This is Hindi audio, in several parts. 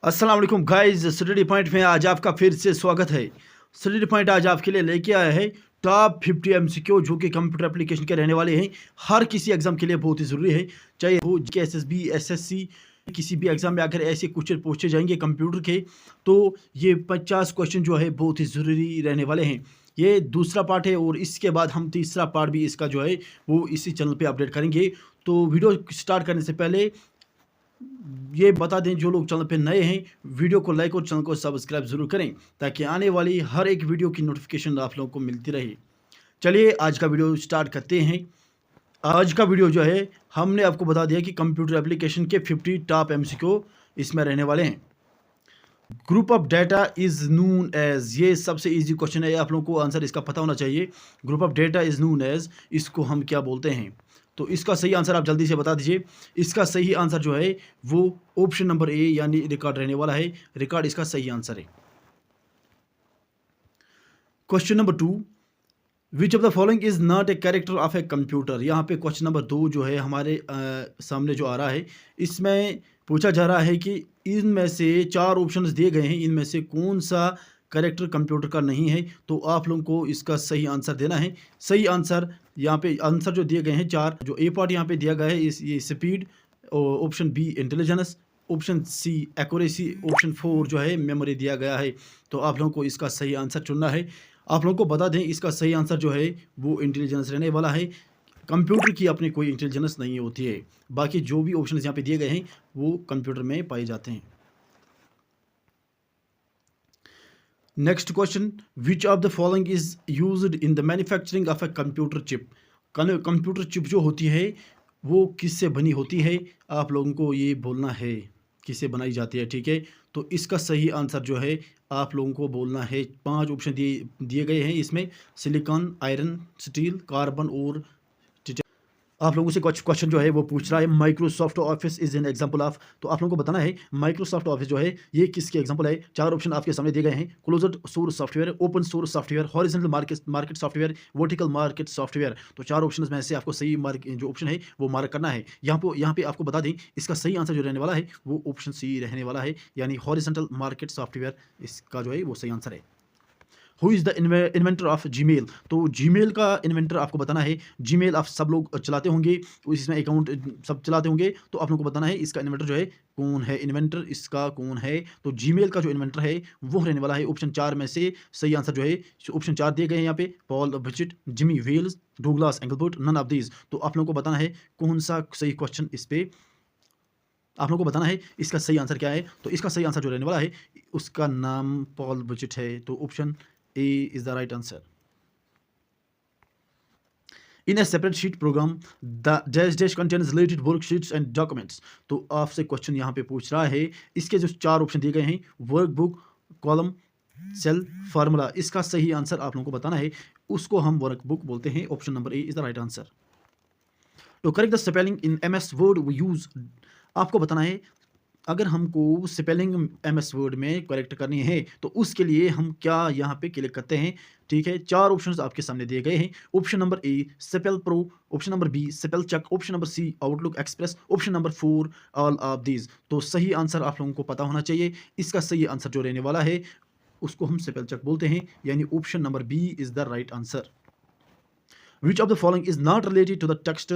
अस्सलाम वालेकुम गाइस, स्टडी पॉइंट में आज आपका फिर से स्वागत है। स्टडी पॉइंट आज आपके लिए लेके आया है टॉप 50 एमसीक्यू जो कि कंप्यूटर एप्लीकेशन के रहने वाले हैं। हर किसी एग्जाम के लिए बहुत ही ज़रूरी है, चाहे वो एसएसबी एसएससी किसी भी एग्जाम में अगर ऐसे क्वेश्चन पूछे जाएंगे कंप्यूटर के, तो ये 50 क्वेश्चन जो है बहुत ही ज़रूरी रहने वाले हैं। ये दूसरा पार्ट है और इसके बाद हम तीसरा पार्ट भी इसका जो है वो इसी चैनल पे अपडेट करेंगे। तो वीडियो स्टार्ट करने से पहले ये बता दें, जो लोग चैनल पे नए हैं वीडियो को लाइक और चैनल को सब्सक्राइब ज़रूर करें ताकि आने वाली हर एक वीडियो की नोटिफिकेशन आप लोगों को मिलती रहे। चलिए आज का वीडियो स्टार्ट करते हैं। आज का वीडियो जो है हमने आपको बता दिया कि कंप्यूटर एप्लीकेशन के 50 टॉप एमसीक्यू इसमें रहने वाले हैं। Group of data is known as, ये सबसे इजी क्वेश्चन है, आप लोगों को आंसर इसका पता होना चाहिए। Group of data is known as, इसको हम क्या बोलते हैं? तो इसका सही आंसर आप जल्दी से बता दीजिए। इसका सही आंसर जो है वो ऑप्शन नंबर ए यानी रिकॉर्ड रहने वाला है। रिकॉर्ड इसका सही आंसर है। Question number 2, which of the following is not a character of a computer. यहाँ पे क्वेश्चन नंबर 2 जो है हमारे सामने जो आ रहा है, इसमें पूछा जा रहा है कि इनमें से 4 ऑप्शंस दिए गए हैं, इनमें से कौन सा कैरेक्टर कंप्यूटर का नहीं है। तो आप लोगों को इसका सही आंसर देना है। सही आंसर यहाँ पे आंसर जो दिए गए हैं 4, जो ए पार्ट यहाँ पे दिया गया है ये speed, option B intelligence, option C accuracy, option 4 जो है मेमोरी दिया गया है। तो आप लोगों को इसका सही आंसर चुनना है। आप लोगों को बता दें इसका सही आंसर जो है वो इंटेलिजेंस रहने वाला है। कंप्यूटर की अपनी कोई इंटेलिजेंस नहीं होती है, बाकी जो भी ऑप्शन यहाँ पे दिए गए हैं वो कंप्यूटर में पाए जाते हैं। Next question, which of the following is used in the manufacturing of a computer chip. Computer chip जो होती है वो किससे बनी होती है? आप लोगों को ये बोलना है किससे बनाई जाती है, ठीक है। तो इसका सही आंसर जो है आप लोगों को बोलना है। 5 ऑप्शन दिए गए हैं इसमें, सिलिकॉन, आयरन, स्टील, कार्बन और आप लोगों से कुछ क्वेश्चन जो है वो पूछ रहा है Microsoft office is an example of. तो आप लोगों को बताना है माइक्रोसॉफ्ट ऑफिस जो है ये किसके एग्जांपल है। 4 ऑप्शन आपके सामने दिए गए हैं, closed source software, open source software, horizontal market software, vertical market software. तो 4 ऑप्शन में से आपको सही जो ऑप्शन है वो मार्क करना है। यहाँ पे आपको बता दें इसका सही आंसर जो रहने वाला है वो ऑप्शन सी रहने वाला है, यानी हॉरिजॉन्टल मार्केट सॉफ्टवेयर इसका जो है वो सही आंसर है। Who is the inventor of Gmail. तो जीमेल का इन्वेंटर आपको बताना है। जीमेल आप सब लोग चलाते होंगे, इसमें अकाउंट सब चलाते होंगे, तो आप लोगों को बताना है इसका इन्वेंटर जो है कौन है, इन्वेंटर इसका कौन है। तो जीमेल का जो इन्वेंटर है वो रहने वाला है ऑप्शन 4 में से सही आंसर जो है ऑप्शन 4 दिए गए हैं यहाँ पे, Paul Buchheit, Jimmy Wales, Douglas Engelbart, none of these. तो आप लोगों को बताना है कौन सा सही क्वेश्चन इस पे आप लोगों को बताना है इसका सही आंसर क्या है। तो इसका सही आंसर जो रहने वाला है उसका नाम पॉल बचिट है। तो option A is the right answer. In a separate sheet program, the dash contains related worksheets and documents. तो आपसे क्वेश्चन यहाँ पे पूछ रहा है, इसके जो 4 ऑप्शन दिए गए हैं, वर्कबुक, कॉलम, सेल, फार्मूला, इसका सही आंसर आप लोगों को बताना है। उसको हम वर्कबुक बोलते हैं। Option number A is the right answer. तो correct the spelling in MS Word we use, आपको बताना है अगर हमको स्पेलिंग MS वर्ड में करेक्ट करनी है तो उसके लिए हम क्या यहाँ पे क्लिक करते हैं, ठीक है। 4 ऑप्शंस आपके सामने दिए गए हैं। Option number A spell pro, option number B spell check, option number C Outlook Express, option number 4 all of these. तो सही आंसर आप लोगों को पता होना चाहिए। इसका सही आंसर जो रहने वाला है उसको हम स्पेल चेक बोलते हैं, यानी option number B is the right answer. Which of the following is not related to the text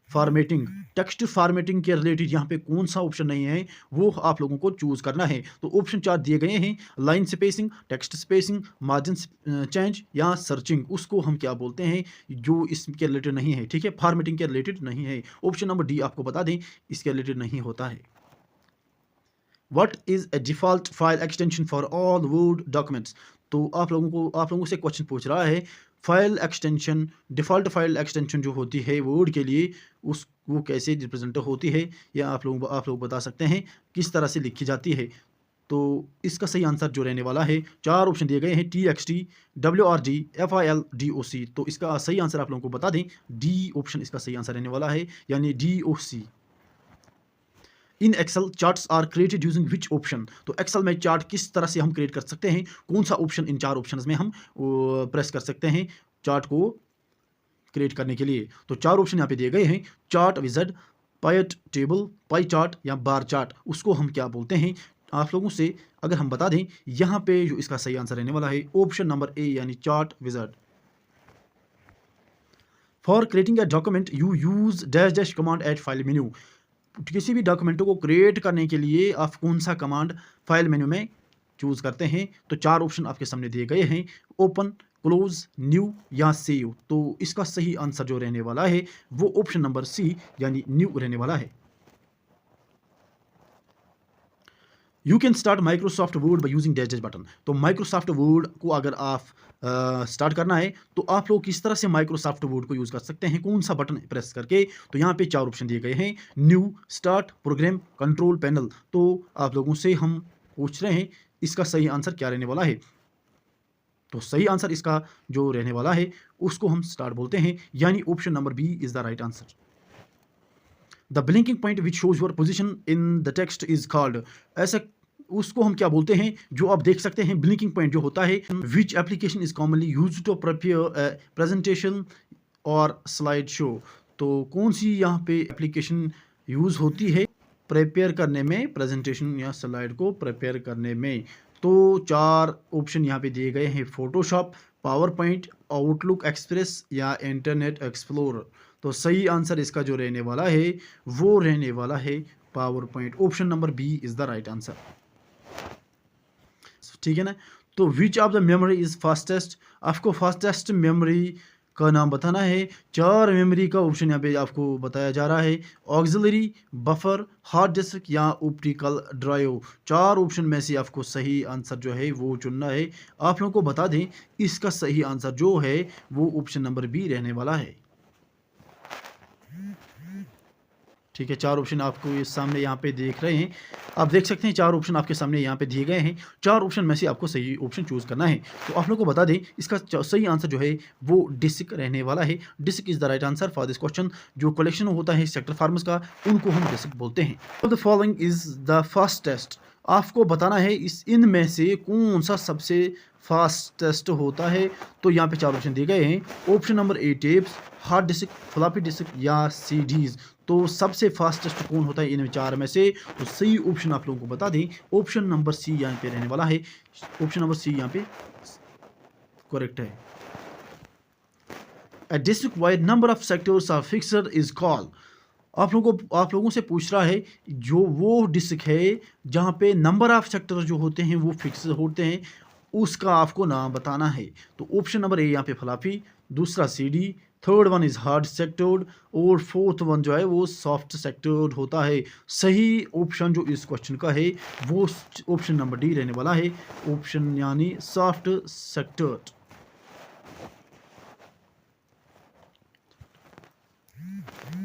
formatting. Text formatting के रिलेटेड यहाँ पे कौन सा ऑप्शन नहीं है वो आप लोगों को चूज करना है। तो ऑप्शन 4 दिए गए हैं, line spacing, text spacing, margin change या सर्चिंग। उसको हम क्या बोलते हैं जो इसके रिलेटेड नहीं है, ठीक है, फॉर्मेटिंग के रिलेटेड नहीं है। ऑप्शन नंबर डी आपको बता दें इसके रिलेटेड नहीं होता है। What is a default file extension for all Word documents? तो आप लोगों से क्वेश्चन पूछ रहा है file extension, default file extension जो होती है वर्ड के लिए वो कैसे रिप्रेजेंट होती है, या आप लोग बता सकते हैं किस तरह से लिखी जाती है। तो इसका सही आंसर जो रहने वाला है 4 ऑप्शन दिए गए हैं, TXT, WRD, FIL, DOC। तो इसका सही आंसर आप लोगों को बता दें डी ऑप्शन इसका सही आंसर रहने वाला है, यानी DOC। In Excel charts are created using which option. तो एक्सेल में चार्ट किस तरह से हम क्रिएट कर सकते हैं, कौन सा ऑप्शन इन 4 ऑप्शंस में हम प्रेस कर सकते हैं चार्ट को क्रिएट करने के लिए। तो 4 ऑप्शन यहाँ पे दिए गए हैं, चार्ट विज़ार्ड, पाई टेबल, पाई चार्ट या बार चार्ट। उसको हम क्या बोलते हैं, आप लोगों से अगर हम बता दें, यहाँ पे जो इसका सही आंसर रहने वाला है ऑप्शन नंबर ए यानी chart wizard. For creating a document you use dash dash command eight file menu. किसी भी डॉक्यूमेंटों को क्रिएट करने के लिए आप कौन सा कमांड फाइल मेन्यू में चूज करते हैं? तो 4 ऑप्शन आपके सामने दिए गए हैं, ओपन, क्लोज, न्यू या सेव। तो इसका सही आंसर जो रहने वाला है वो ऑप्शन नंबर सी यानी न्यू रहने वाला है। You can start Microsoft word by using dash dash button. तो माइक्रोसॉफ्ट वर्ड को अगर आप स्टार्ट करना है तो आप लोग किस तरह से माइक्रोसॉफ्ट वर्ड को यूज़ कर सकते हैं, कौन सा बटन प्रेस करके? तो यहाँ पे 4 ऑप्शन दिए गए हैं, new, start, program, control panel. तो आप लोगों से हम पूछ रहे हैं इसका सही आंसर क्या रहने वाला है? तो सही आंसर इसका जो रहने वाला है उसको हम स्टार्ट बोलते हैं, यानी option number B is the right answer. The blinking point which shows your position in the text is called. ऐसा उसको हम क्या बोलते हैं? जो आप देख सकते हैं ब्लिंकिंग पॉइंट जो होता है, which application is commonly use to prepare presentation और स्लाइड शो। तो कौन सी यहाँ पे एप्लीकेशन यूज होती है प्रिपेयर करने में, प्रेजेंटेशन या स्लाइड को प्रिपेयर करने में? तो 4 ऑप्शन यहाँ पे दिए गए हैं, Photoshop, power point, outlook express या इंटरनेट एक्सप्लोरर। तो सही आंसर इसका जो रहने वाला है वो रहने वाला है PowerPoint. Option number B is the right answer, ठीक है ना। तो which of the memory is fastest, आपको फास्टेस्ट मेमोरी का नाम बताना है। 4 मेमोरी का ऑप्शन यहाँ पे आपको बताया जा रहा है, ऑक्सिलरी, बफर, हार्ड डिस्क या ऑप्टिकल ड्राइव। 4 ऑप्शन में से आपको सही आंसर जो है वो चुनना है। आप लोगों को बता दें इसका सही आंसर जो है वो ऑप्शन नंबर बी रहने वाला है, ठीक है। 4 ऑप्शन आपको ये सामने यहाँ पे देख रहे हैं, आप देख सकते हैं 4 ऑप्शन आपके सामने यहाँ पे दिए गए हैं। 4 ऑप्शन में से आपको सही ऑप्शन चूज़ करना है। तो आप लोगों को बता दें इसका सही आंसर जो है वो डिस्क रहने वाला है। Disk is the right answer for this question. जो कलेक्शन होता है सेक्टर फार्मर्स का उनको हम डिस्क बोलते हैं। The following is the fastest, आपको बताना है इनमें से कौन सा सबसे फास्टेस्ट होता है। तो यहाँ पे 4 ऑप्शन दिए गए हैं, ऑप्शन नंबर ए tapes, hard disk, floppy disk या सीडीज। तो सबसे फास्टेस्ट कौन होता है इन 4 में से? तो सही ऑप्शन आप लोगों को बता दें ऑप्शन नंबर सी यहाँ पे रहने वाला है। ऑप्शन नंबर सी यहाँ पे करेक्ट है। A district-wide number of sectors are fixed is called। आप लोगों से पूछ रहा है जो वो डिस्ट्रिक्ट है जहाँ पे नंबर ऑफ सेक्टर जो होते हैं वो फिक्स होते हैं, उसका आपको नाम बताना है। तो ऑप्शन नंबर ए यहाँ पे फ्लॉपी, दूसरा CD, third one is hard sectored और फोर्थ वन जो है वो सॉफ्ट सेक्टर्ड होता है। सही ऑप्शन जो इस क्वेश्चन का है वो ऑप्शन नंबर डी रहने वाला है, ऑप्शन यानी सॉफ्ट सेक्टर्ड।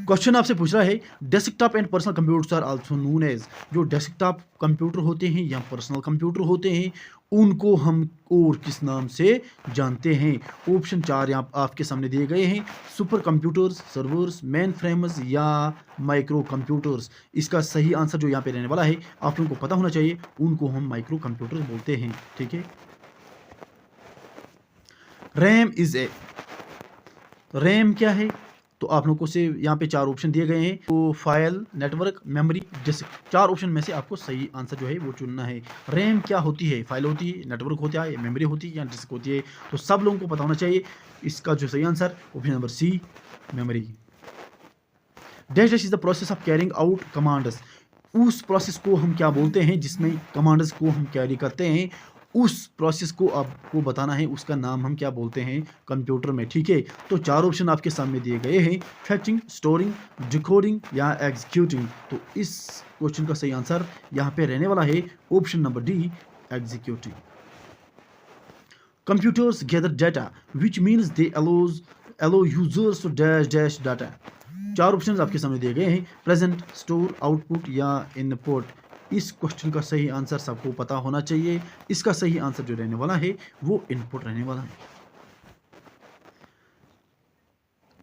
क्वेश्चन आपसे पूछ रहा है desktop and personal computers are also known as. जो डेस्कटॉप कंप्यूटर होते हैं या पर्सनल कंप्यूटर होते हैं उनको हम और किस नाम से जानते हैं? ऑप्शन 4 यहाँ आपके सामने दिए गए हैं, super computers, servers, main framers या माइक्रो कंप्यूटर्स। इसका सही आंसर जो यहाँ पे रहने वाला है आप लोगों को पता होना चाहिए, उनको हम माइक्रो कंप्यूटर्स बोलते हैं, ठीक है। रैम क्या है? तो आप लोगों को से यहाँ पे 4 ऑप्शन दिए गए हैं, तो file, network, memory, disk. 4 option में से आपको सही आंसर जो है वो चुनना है। रैम क्या होती है? फाइल होती है, नेटवर्क होता है, मेमोरी होती है या डिस्क होती है? तो सब लोगों को पता होना चाहिए इसका जो सही answer option number C, memory. Dash dash is the process of carrying out commands. उस प्रोसेस को हम क्या बोलते हैं जिसमें कमांड्स को हम कैरी करते हैं? उस प्रोसेस को आपको बताना है, उसका नाम हम क्या बोलते हैं कंप्यूटर में, ठीक है। तो 4 ऑप्शन आपके सामने दिए गए हैं, फेचिंग, स्टोरिंग, डिकोडिंग या एग्जीक्यूटिंग। तो इस क्वेश्चन का सही आंसर यहाँ पे रहने वाला है option number D, executing. Computers gather data which means they allow users to dash dash data. 4 option आपके सामने दिए गए हैं, प्रेजेंट, स्टोर, आउटपुट या इनपुट। इस क्वेश्चन का सही आंसर सबको पता होना चाहिए। इसका सही आंसर जो रहने वाला है वो इनपुट रहने वाला है।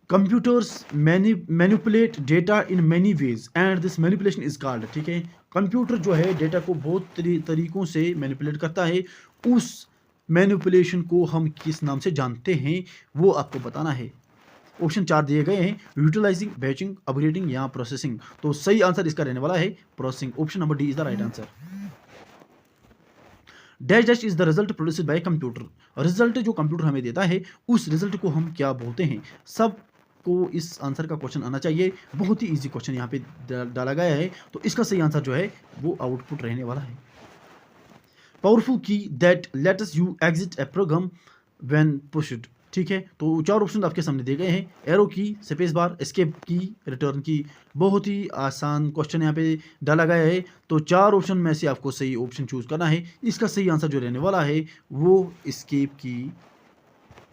Computers manipulate data in many ways and this manipulation is called, ठीक है। कंप्यूटर जो है डेटा को बहुत तरीकों से मैनिपुलेट करता है, उस मैनिपुलेशन को हम किस नाम से जानते हैं वो आपको बताना है। ऑप्शन 4 दिए गए हैं, यूटिलाइजिंग, बैचिंग, अपग्रेडिंग या प्रोसेसिंग। तो सही आंसर इसका रहने वाला है processing. Option number D is the right answer. Dash dash is the result produced by computer. Result जो कंप्यूटर हमें देता है उस रिजल्ट को हम क्या बोलते हैं। सब को इस आंसर का क्वेश्चन आना चाहिए। बहुत ही इजी क्वेश्चन यहाँ पे डाला गया है। तो इसका सही आंसर जो है वो आउटपुट रहने वाला है। Powerful key that let us you exit a program when pushed. ठीक है, तो 4 ऑप्शन आपके सामने दिए गए हैं। एरो की, स्पेस बार, एस्केप की, रिटर्न की। बहुत ही आसान क्वेश्चन यहाँ पे डाला गया है। तो 4 ऑप्शन में से आपको सही ऑप्शन चूज करना है। इसका सही आंसर जो रहने वाला है वो एस्केप की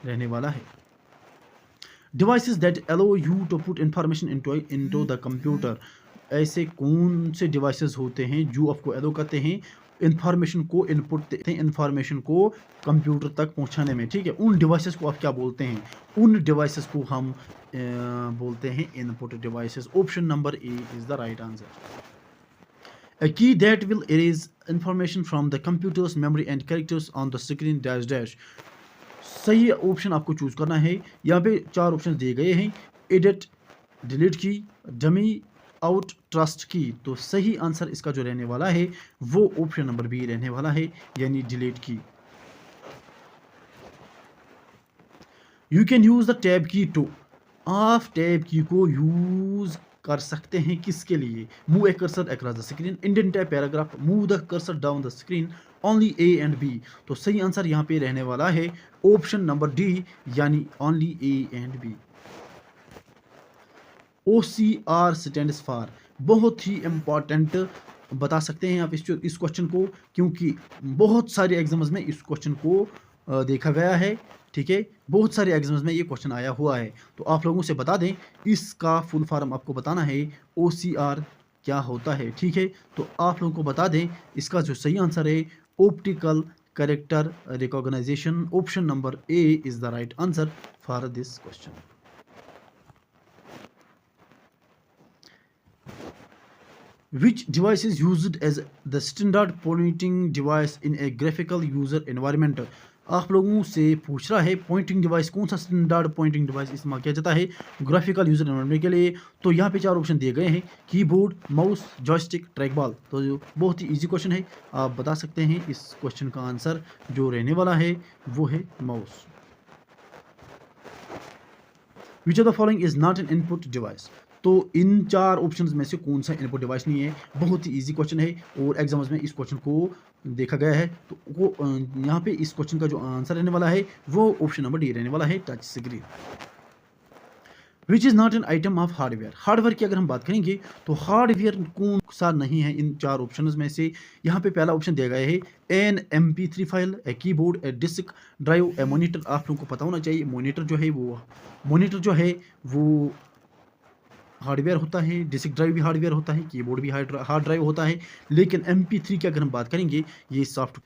रहने वाला है। Devices that allow you to put information into the computer. ऐसे कौन से डिवाइसेस होते हैं जो आपको अलो करते हैं इंफॉर्मेशन को इनपुट देते हैं, इंफॉर्मेशन को कंप्यूटर तक पहुंचाने में। ठीक है, उन डिवाइसेस को आप क्या बोलते हैं? उन डिवाइसेस को हम बोलते हैं input devices. Option number A is the right answer. A key that will erase information from the computer's memory and characters on the screen dash dash। सही ऑप्शन आपको चूज करना है। यहाँ पे 4 ऑप्शन दिए गए हैं। एडिट, डिलीट की, डमी, आउट, ट्रस्ट की। तो सही आंसर इसका जो रहने वाला है वो ऑप्शन नंबर बी रहने वाला है, यानी delete key. You can use the tab key to. आप टैब की को यूज कर सकते हैं किसके लिए? Move a cursor across the screen, indent a paragraph, move the cursor down the screen, only A and B. तो सही आंसर यहाँ पे रहने वाला है ऑप्शन नंबर डी, यानी only A and B. OCR stands for. बहुत ही इंपॉर्टेंट बता सकते हैं आप इस क्वेश्चन को, क्योंकि बहुत सारे एग्जाम्स में इस क्वेश्चन को देखा गया है। ठीक है, बहुत सारे एग्जाम्स में ये क्वेश्चन आया हुआ है। तो आप लोगों से बता दें, इसका फुल फॉर्म आपको बताना है OCR क्या होता है। ठीक है, तो आप लोगों को बता दें इसका जो सही आंसर है optical character recognization. Option number A is the right answer for this question. Which device is used as the standard pointing device in a graphical user environment? आप लोगों से पूछ रहा है पॉइंटिंग डिवाइस कौन सा स्टैंडर्ड पॉइंटिंग डिवाइस इस्तेमाल किया जाता है ग्राफिकल यूजर एनवायरनमेंट के लिए। तो यहाँ पे 4 ऑप्शन दिए गए हैं, keyboard, mouse, joystick, track ball. तो बहुत ही इजी क्वेश्चन है, आप बता सकते हैं इस क्वेश्चन का आंसर जो रहने वाला है वो है mouse. Which of the following is not an input device. तो इन 4 ऑप्शंस में से कौन सा इनपुट डिवाइस नहीं है? बहुत ही इजी क्वेश्चन है और एग्जाम्स में इस क्वेश्चन को देखा गया है। तो वो यहाँ पे इस क्वेश्चन का जो आंसर रहने वाला है वो ऑप्शन नंबर डी रहने वाला है, touch screen. Which is not an item of hardware. Hardware की अगर हम बात करेंगे तो हार्डवेयर कौन सा नहीं है इन 4 ऑप्शन में से? यहाँ पे पहला ऑप्शन दिया गया है N MP3 file, a keyboard, A disk drive, A monitor. आप लोगों को पता होना चाहिए मॉनिटर जो है वो हार्डवेयर होता है, डिस्क ड्राइव भी हार्डवेयर होता है, कीबोर्ड भी हार्ड ड्राइव होता है। लेकिन MP3 की अगर हम बात करेंगे ये सॉफ्ट।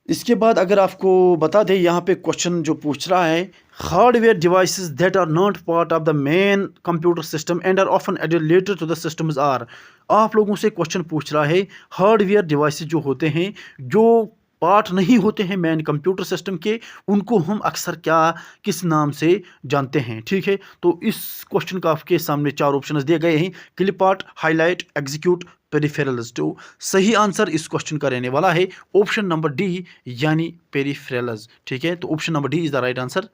इसके बाद अगर आपको बता दें यहाँ पे क्वेश्चन जो पूछ रहा है hardware devices that are not part of the main computer system and are often added later to the systems are. आप लोगों से क्वेश्चन पूछ रहा है हार्डवेयर डिवाइसेस जो होते हैं जो पार्ट नहीं होते हैं मेन कंप्यूटर सिस्टम के, उनको हम अक्सर किस नाम से जानते हैं। ठीक है, तो इस क्वेश्चन का आपके सामने 4 ऑप्शंस दिए गए हैं, clip art, highlight, execute, peripherals. तो सही आंसर इस क्वेश्चन का रहने वाला है ऑप्शन नंबर डी, यानी पेरिफेरल्स। ठीक है, तो option number D is the right answer.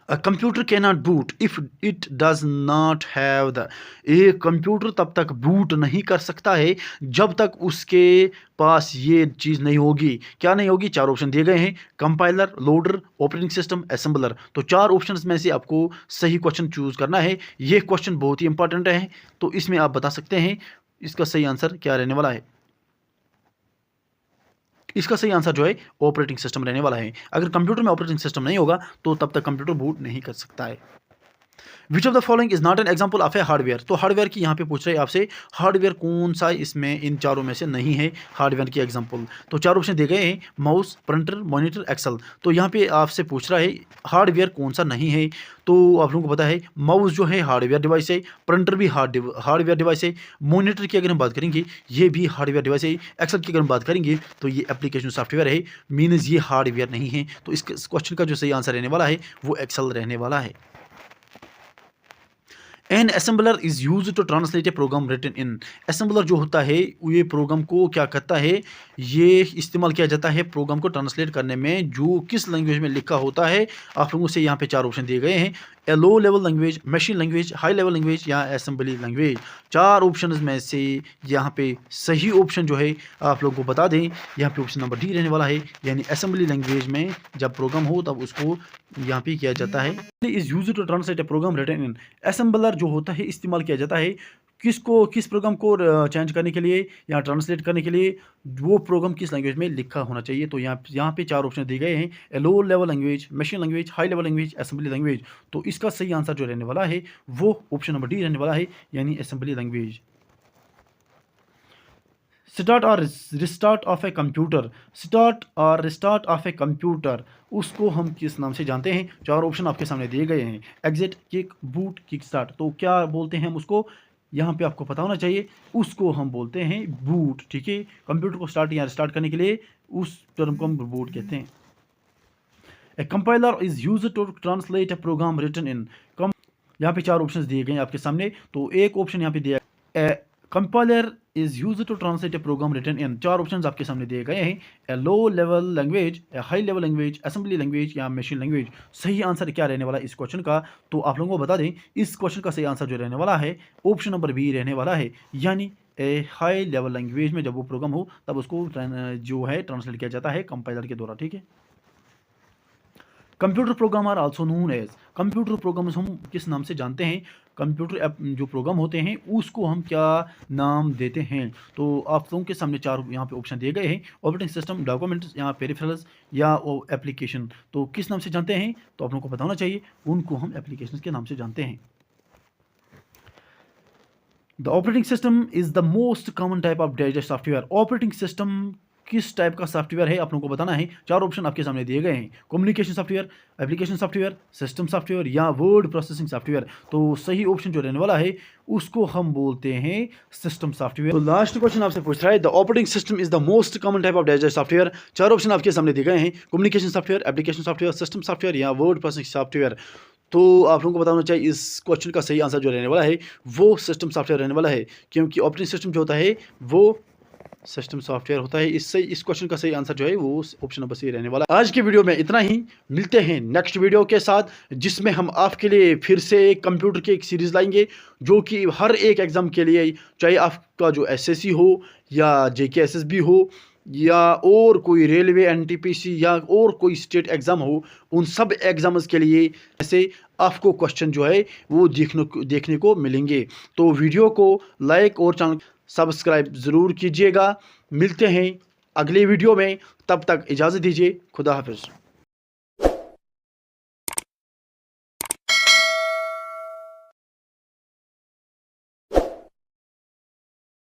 A computer cannot boot if it does not have the। एक कंप्यूटर तब तक बूट नहीं कर सकता है जब तक उसके पास ये चीज़ नहीं होगी। क्या नहीं होगी? 4 ऑप्शन दिए गए हैं, compiler, loader, operating system, assembler. तो 4 ऑप्शंस में से आपको सही क्वेश्चन चूज करना है। ये क्वेश्चन बहुत ही इंपॉर्टेंट है, तो इसमें आप बता सकते हैं इसका सही आंसर क्या रहने वाला है। इसका सही आंसर जो है ऑपरेटिंग सिस्टम रहने वाला है। अगर कंप्यूटर में ऑपरेटिंग सिस्टम नहीं होगा तो तब तक कंप्यूटर बूट नहीं कर सकता है। विच of the following is not an example of A hardware. तो हार्डवेयर की यहाँ पे पूछ रहे हैं आपसे हार्डवेयर कौन सा इसमें इन 4 में से नहीं है हार्डवेयर की एग्जाम्पल। तो 4 ऑप्शन दिए गए हैं, माउस, प्रिंटर, मॉनिटर, एक्सेल। तो यहाँ पे आपसे पूछ रहा है हार्डवेयर कौन सा नहीं है। तो आप लोगों को पता है माउस जो है हार्डवेयर डिवाइस है, प्रिंटर भी हार्डवेयर डिवाइस है, मॉनिटर की अगर हम बात करेंगे ये भी हार्डवेयर डिवाइस है, एक्सेल की अगर हम बात करेंगे तो ये एप्लीकेशन सॉफ्टवेयर है, मीन्स ये हार्डवेयर नहीं है। तो इस क्वेश्चन का जो सही आंसर रहने वाला है वो एक्सेल रहने वाला है। An assembler is use to translate a program written in. Assembler जो होता है ये प्रोग्राम को क्या करता है, ये इस्तेमाल किया जाता है प्रोग्राम को ट्रांसलेट करने में जो किस लैंग्वेज में लिखा होता है। आप लोगों से यहाँ पे 4 ऑप्शन दिए गए हैं, a low level language, machine language, high level language या असेंबली लैंग्वेज। 4 ऑप्शन में से यहाँ पे सही ऑप्शन जो है आप लोगों को बता दें, यहाँ पे ऑप्शन नंबर डी रहने वाला है, यानी असेंबली लैंग्वेज में जब प्रोग्राम हो तब उसको यहाँ पे किया जाता है। Is use to translate a program written in. Assembler जो होता है इस्तेमाल किया जाता है किस प्रोग्राम को चेंज करने के लिए या ट्रांसलेट करने के लिए, वो प्रोग्राम किस लैंग्वेज में लिखा होना चाहिए। तो यहाँ पे 4 ऑप्शन दिए गए हैं, a low level language, machine language, high level language, assembly language. तो इसका सही आंसर जो रहने वाला है वो ऑप्शन नंबर डी रहने वाला है, यानी असेंबली लैंग्वेज। स्टार्ट और restart of a computer, start और रिस्टार्ट ऑफ ए कंप्यूटर उसको हम किस नाम से जानते हैं। 4 ऑप्शन आपके सामने दिए गए हैं, exit, kick, boot, kick start. तो क्या बोलते हैं हम उसको, यहाँ पे आपको पता होना चाहिए, उसको हम बोलते हैं बूट। ठीक है, कंप्यूटर को स्टार्ट या रिस्टार्ट करने के लिए उस टर्म को हम बूट कहते हैं। A compiler is used to translate a program written in. यहाँ पे 4 ऑप्शन दिए गए हैं आपके सामने, तो एक ऑप्शन यहाँ पे दिया a compiler is used to translate a program written in. 4 options आपके सामने दिए गए हैं, a low level language, a high level language, assembly language या मशीन लैंग्वेज। सही आंसर क्या रहने वाला है इस क्वेश्चन का, तो आप लोगों को बता दें इस क्वेश्चन का सही आंसर जो रहने वाला है ऑप्शन नंबर बी रहने वाला है, यानी ए हाई लेवल लैंग्वेज में जब वो प्रोग्राम हो तब उसको जो है ट्रांसलेट किया जाता है कंपाइलर के द्वारा। ठीक है, computer program are also known as. Computer program हम किस नाम से जानते हैं, कंप्यूटर जो प्रोग्राम होते हैं उसको हम क्या नाम देते हैं। तो आप लोगों के सामने 4 यहाँ पे ऑप्शन दिए गए हैं, ऑपरेटिंग सिस्टम, डॉक्यूमेंट्स या पेरिफेरल्स या एप्लीकेशन। तो किस नाम से जानते हैं, तो आप लोगों को पता होना चाहिए, उनको हम एप्लीकेशन के नाम से जानते हैं। The operating system is the most common type of device software. Operating system किस टाइप का सॉफ्टवेयर है आप लोगों को बताना है। 4 ऑप्शन आपके सामने दिए गए हैं, communication software, application software, system software या वर्ड प्रोसेसिंग सॉफ्टवेयर। तो सही ऑप्शन जो रहने वाला है उसको हम बोलते हैं सिस्टम सॉफ्टवेयर। तो लास्ट क्वेश्चन आपसे पूछ रहा है, the operating system is the most common type of device software. 4 option आपके सामने दिए गए हैं, communication software, application software, system software या वर्ड प्रोसेसिंग सॉफ्टवेयर। तो आप लोगों को बताना चाहिए इस क्वेश्चन का सही आंसर जो रहने वाला है वो सिस्टम सॉफ्टवेयर रहने वाला है, क्योंकि ऑपरेटिंग सिस्टम जो होता है वो सिस्टम सॉफ्टवेयर होता है। इससे इस क्वेश्चन का सही आंसर जो है वो ऑप्शन नंबर सी रहने वाला है। आज के वीडियो में इतना ही, मिलते हैं नेक्स्ट वीडियो के साथ जिसमें हम आपके लिए फिर से कंप्यूटर की एक सीरीज़ लाएंगे जो कि हर एक एग्ज़ाम के लिए, चाहे आपका जो एसएससी हो या जेकेएसएसबी हो या और कोई रेलवे एनटीपीसी या और कोई स्टेट एग्ज़ाम हो, उन सब एग्ज़ाम्स के लिए ऐसे आपको क्वेश्चन जो है वो देखने को मिलेंगे। तो वीडियो को लाइक और चैनल सब्सक्राइब ज़रूर कीजिएगा। मिलते हैं अगले वीडियो में, तब तक इजाज़त दीजिए, खुदा हाफिज़।